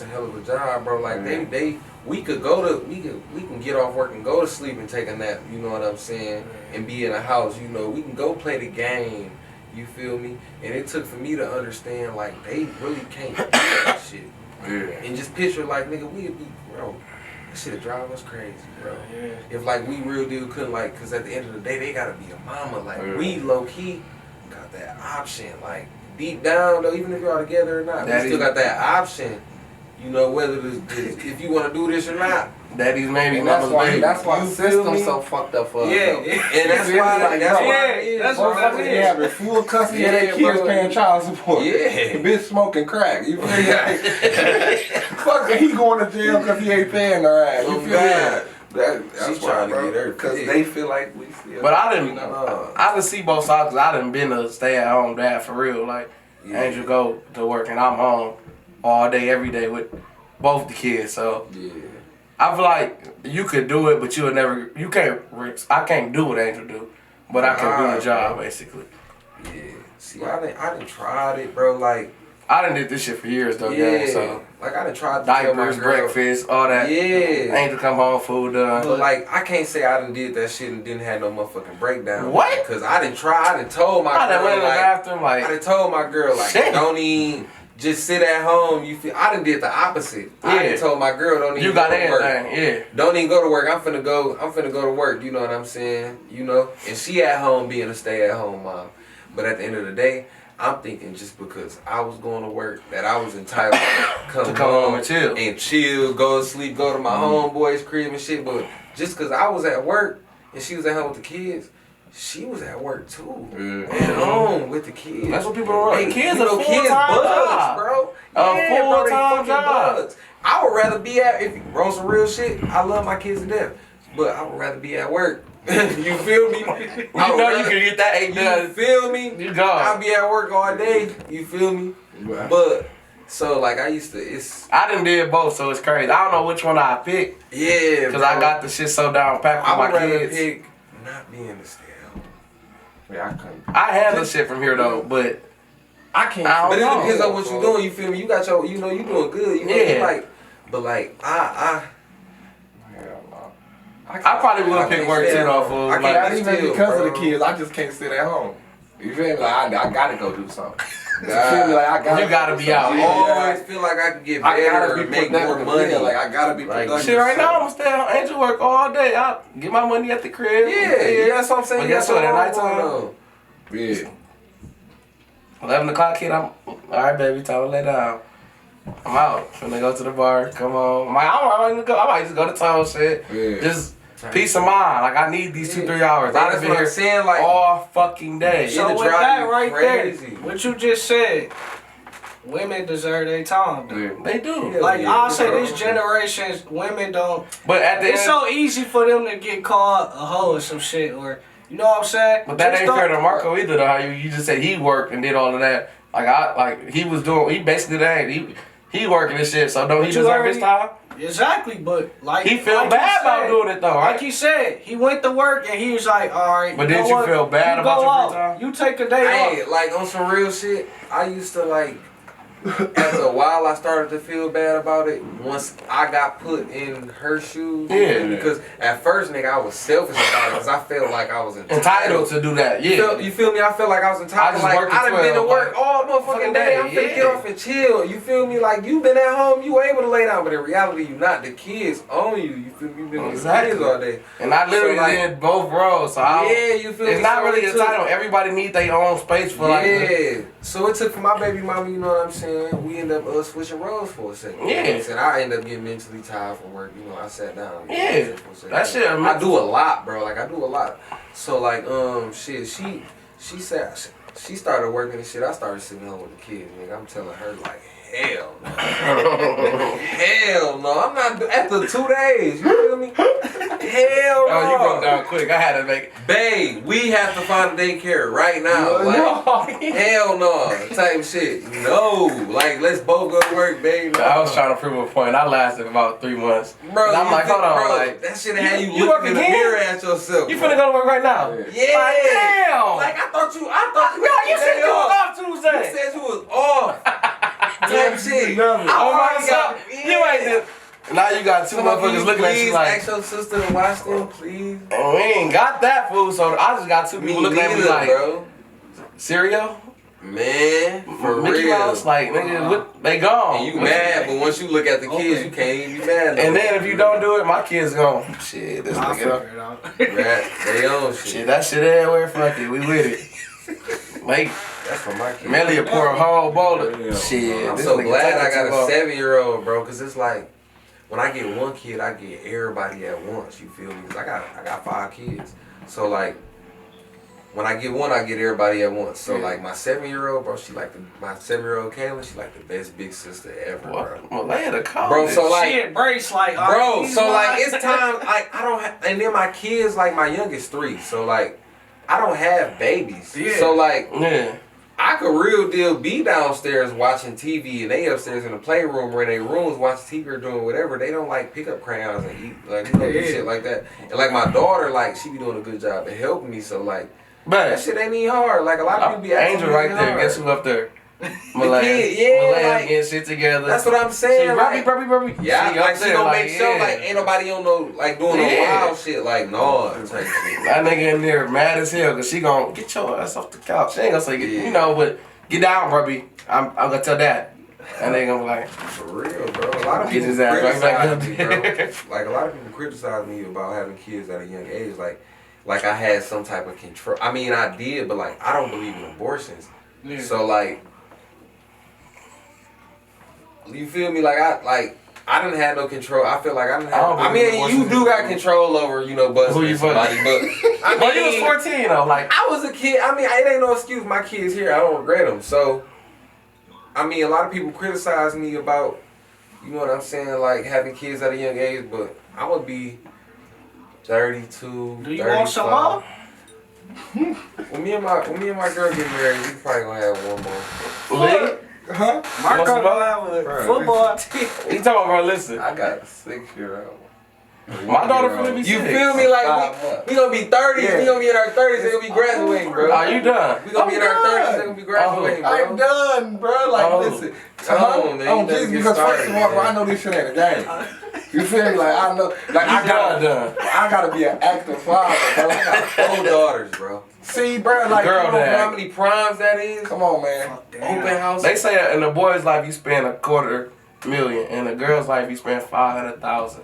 hell of a job, bro. Like we can get off work and go to sleep and take a nap. You know what I'm saying? And be in a house. We can go play the game. You feel me? And it took for me to understand, like, they really can't do that shit. Yeah. And just picture, like, nigga, we'd be, bro, that shit'd drive us crazy, bro. Yeah. If, like, we real deal couldn't, like, because at the end of the day, they gotta be a mama. Like, we low-key got that option. Like, deep down, though, even if y'all together or not, we still got that option. Whether if you want to do this or not. Daddy's maybe That's why the system's so fucked up for us. Yeah, and that's why. That's what it is. Having full custody of their kids paying child support. Yeah. The bitch smoking crack. You feel me? Fuck, he going to jail because he ain't paying her ass. You feel me? That's why, trying to get her because they feel like we still. But I didn't see both sides because I didn't been a stay-at-home dad for real. Like, Angel go to work and I'm home all day, every day with both the kids. So I feel like you could do it, but I can't do what Angel do, but I can do the job basically. Yeah. See, I didn't tried it, bro. Like I done did this shit for years though. So like I done tried to diapers, breakfast, all that. Yeah. Angel come home, food done. But like I can't say I done did that shit and didn't have no motherfucking breakdown. What? Because I done told my girl I done went in the bathroom I done told my girl like don't even. Just sit at home. I done did the opposite. I done told my girl don't even go to work. Don't even go to work. I'm finna go to work. You know what I'm saying? And she at home being a stay-at-home mom. But at the end of the day, I'm thinking just because I was going to work that I was entitled to come home and chill, go to sleep, go to my homeboy's crib and shit. But just because I was at work and she was at home with the kids, she was at work too, at home with the kids. That's what people are right. Kids are full-time bugs, bro. Full-time job. I would rather be if you roll some real shit. I love my kids to death, but I would rather be at work. You feel me? You can get that 8 done. You feel me? You go. I'll be at work all day. You feel me? Right. But so like I done did both, so it's crazy. I don't know which one I pick. Yeah, because I got the shit so down packed with my kids. I would rather pick not being a stay. Yeah, I couldn't. I handle shit from here though, but I can't. But it depends on what you're doing. You feel me? You got your, you doing good. You know, but I probably would pick work too though, fool. I can't even because of the kids. I just can't sit at home. You feel me? Like I gotta go do something. You feel me? Like you gotta be out. I always feel like I can get better or make more money. Like I gotta be productive. Shit, right now I'm staying on Angel work all day. I get my money at the crib. Yeah, that's what I'm saying. But guess what? At nighttime, 11 o'clock hit. I'm all right, baby. Time to lay down. I'm out. Finna go to the bar. Come on. I might just go to town. Shit. Yeah. Just peace of mind. Like I need these 2-3 hours. I've been here saying, like, all fucking day. So with that right there, what you just said, women deserve their time. Dude. They do. Like I'll say, this generation's women don't. But at the it's so easy for them to get called a hoe or some shit, or you know what I'm saying. But that ain't fair to Marko either. Though you just said he worked and did all of that. He was doing. He basically that. He working this shit. So don't he deserve his time? Exactly, but like he feel bad about doing it though, right? Like he said, he went to work and he was like, all right. But did you feel bad about your free time? You take a day off. Like on some real shit, I used to like after a while, I started to feel bad about it. Once I got put in her shoes, Yeah. Because at first, nigga, I was selfish about it because I felt like I was entitled to do that. Yeah. You feel me? I felt like I was entitled. I just Like worked I done been to 12, work all motherfucking day. I'm finna get off and chill. You feel me? Like you been at home, you able to lay down, but in reality, you not. The kids own you. You feel me? You been with the kids all day. And I literally did both roles. So you feel me? It's not really entitled. Everybody need their own space for like. Yeah. So it took for my baby mama, you know what I'm saying? We end up switching roles for a second. Yeah. You know what I'm saying? I end up getting mentally tired from work. You know, I sat down. Yeah. For a second. That shit. I do a lot, bro. Like I do a lot. So like shit. She said she started working and shit. I started sitting home with the kids. Nigga, I'm telling her like. Hell no. Hell no. I'm not after 2 days. You feel me? Hell no. Oh, you broke down quick. I had to make. Babe, we have to find a daycare right now. Like, hell no. Type shit. No. Like, let's both go to work, babe. No. I was trying to prove a point. I lasted about 3 months. Bro, and I'm like, hold on, bro, like that shit had you work looking in the again? mirror at yourself. You finna go to work right now? Yeah. Like, damn. Like I thought you you said you was off Tuesday. You said you was off. Type shit. Oh my God. You ain't did. Now you got two motherfuckers looking at you like. Ask your sister to watch them, please. And we ain't got that food, so I just got two people looking at me like, bro. cereal? Man, for Mickey real. Mouse, like, nigga, look, they gone. And you mad, but once you look at the kids, you can't even be mad. And then if you don't do it, my kids gone, shit, this I'll figure nigga. it out. Right, they own shit. Shit, that shit everywhere, fuck it, we with it. Like, That's for my kids. Melly pour a whole bowl of shit. I'm this so nigga glad take I it got too a long. 7-year-old, bro, because it's like, when I get one kid, I get everybody at once, you feel me? Because I got 5 kids. So, like, when I get one, I get everybody at once. So, like, my 7-year-old, bro, my 7-year-old Kayla, she like the best big sister ever, bro. Well, they had a call. Bro, so, like, Shit, brace like, bro, so, like, it's time, like, I don't have, and then my kids, like, my youngest 3. So, like, I don't have babies. Yeah. So, like, Yeah. I could real deal be downstairs watching TV and they upstairs in the playroom or in their rooms watching TV or doing whatever. They don't like pick up crayons and eat, like, do shit like that. And like my daughter, like, she be doing a good job at helping me. So like, But that shit ain't even hard. Like a lot of people be asking Angel me right it's there. hard. Guess who up there? Malaya. like, getting shit together. That's what I'm saying. She, Ruby. Yeah, she like up she there, gonna like, make sure like ain't nobody on no like doing no wild shit like no type shit. That nigga in there mad as hell because she gonna get your ass off the couch. She ain't gonna say, you know, but get down, Ruby. I'm gonna tell that. And they gonna be like, for real, bro. A lot of get people his ass right back up criticize me, there. bro. Like a lot of people criticize me about having kids at a young age. Like I had some type of control. I mean, I did, but like I don't believe in abortions. Yeah. So like, you feel me? Like I didn't have no control. I feel like I didn't have. I mean, you do got control over, you know, busting Who you somebody, but I mean, well, you was 14 though, like. I was a kid. I mean, it ain't no excuse. My kids here. I don't regret them. So, I mean, a lot of people criticize me about, you know what I'm saying, like having kids at a young age, but I'm gonna be 32. Do you want some more? When me and my girl get married, we probably gonna have one more. Lee? Huh? Marko gonna have a football team. He talking about, bro, listen. I got a 6-year-old. My daughter finna be You 6. feel me? Like we gonna be 30s. Yeah. We gonna be in our 30s. They gonna be graduating, bro. Are you done? We gonna be in our 30s. They gonna be graduating, bro. I'm done, bro. Like, Oh. listen. Come on, man. Oh, You better Jesus, get because first started, of all, bro, man. I know this shit ain't a game. You feel me? Like, I know. Like, I gotta be an active father, bro. I got 4 daughters, bro. See, bro, like, Girl You know dad. how many primes that is? come on, man. Open house. They say in the boy's life you spend $250,000, in the girl's life you spend $500,000.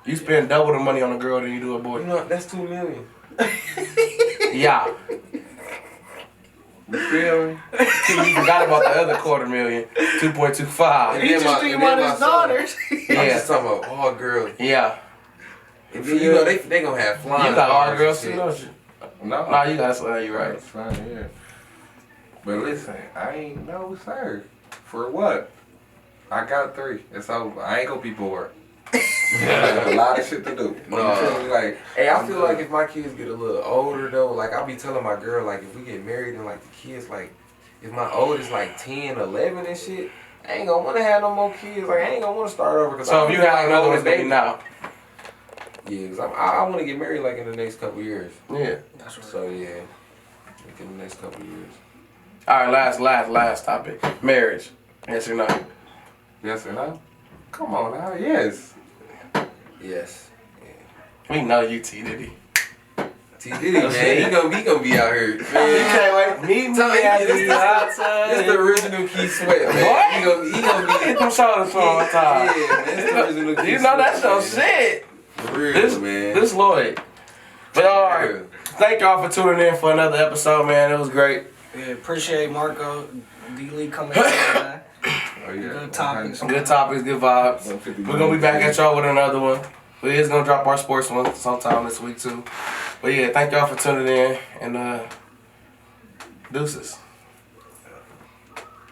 You spend double the money on a girl than you do a boy. You know that's $2 million. Yeah. You feel me? You forgot about the other $250,000, 2.25. And He then just my- think and about then his my son. daughters. I'm Yeah. just talking about all girls. Yeah. And then, you know they gonna have flying. You got all cars girls and too, shit. don't you? No. Nah, you got something, you right. That's fine, yeah. But listen, I ain't no sir. For what? I got 3. That's all. I ain't gonna be bored. I got a lot of shit to do. No. You feel me? Like, Hey, I feel like if my kids get a little older though, like I'll be telling my girl, like if we get married and like the kids, like if my oldest like 10, 11 and shit, I ain't gonna want to have no more kids. Like I ain't gonna want to start over. Cause So I if you feel have like another I one, wanna baby, now. Yeah, cause I want to get married like in the next couple years. Yeah. That's right. So yeah, like in the next couple years. All right, last topic. Marriage. Yes or no? Yes or no? Come on now, yes. Yes. We know you, T Diddy. T Diddy, man, he gonna be out here. You Man. can't wait. Me, It's the original Keith Sweat, man. What? He gonna be. Hit them shoulders for all the time. Yeah, man. It's the original Keith You know that's Sweat, your man. shit. For real, man. This Lloyd. But alright. Thank y'all for tuning in for another episode, man. It was great. Yeah, appreciate Marko, D-Lee coming in, man. Oh, yeah. Good topics. Good topics, good vibes. We're gonna be back at y'all with another one. We is gonna drop our sports one sometime this week too. But yeah, thank y'all for tuning in and deuces.